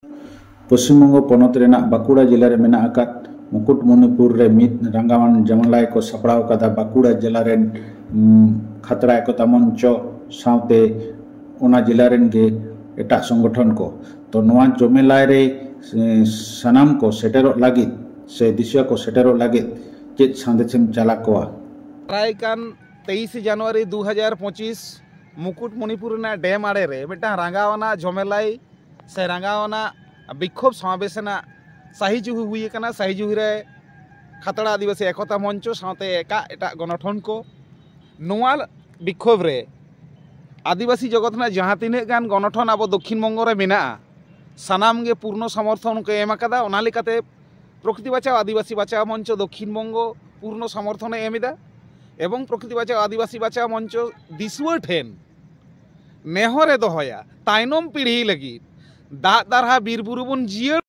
पश्चिमबंग पनत रेनाक बांकुड़ा जिला रे मेना आकात मुकुटमणिपुर रे मिद रंगावान जमलाई को सपड़ाव कदा बांकुड़ा जिला रे खतरा एकता मंच सावते ओना जिला रेन गे एटा संगठन को तो नवा जमेलाई रे सनाम को सेटेरो लागित से दिशा को सेटेरो लागित चेत संदेशम चला कोआ रायकान 23 जनवरी 2025 मुकुटमणिपुर ना डैम आड़े रे मिटा रंगावना जमेलाई से रंगावना विक्षोभ समावेशना साहिजुही हुई कना साहिजुही रे खतरा आदिवासी एकता मंच साथे एका एटा गणठन को नोआ विक्षोभ रे आदिवासी जगत ना जहाँ तीन गान गणठन अब दक्षिण बंग रे मेना सानाम गे पूर्ण समर्थन को एम आकादा ओना लेकाते प्रकृति बचाओ आदिवासी बचाओ मंच दक्षिण बंग पूर्ण समर्थन एमदा एवं प्रकृति बचाओ आदिवासी बचाओ मंच दिसुआ ठेन नेहरे दहया ताइनम पीढ़ी लगी दाग दारहा बीर बुरु बन जिया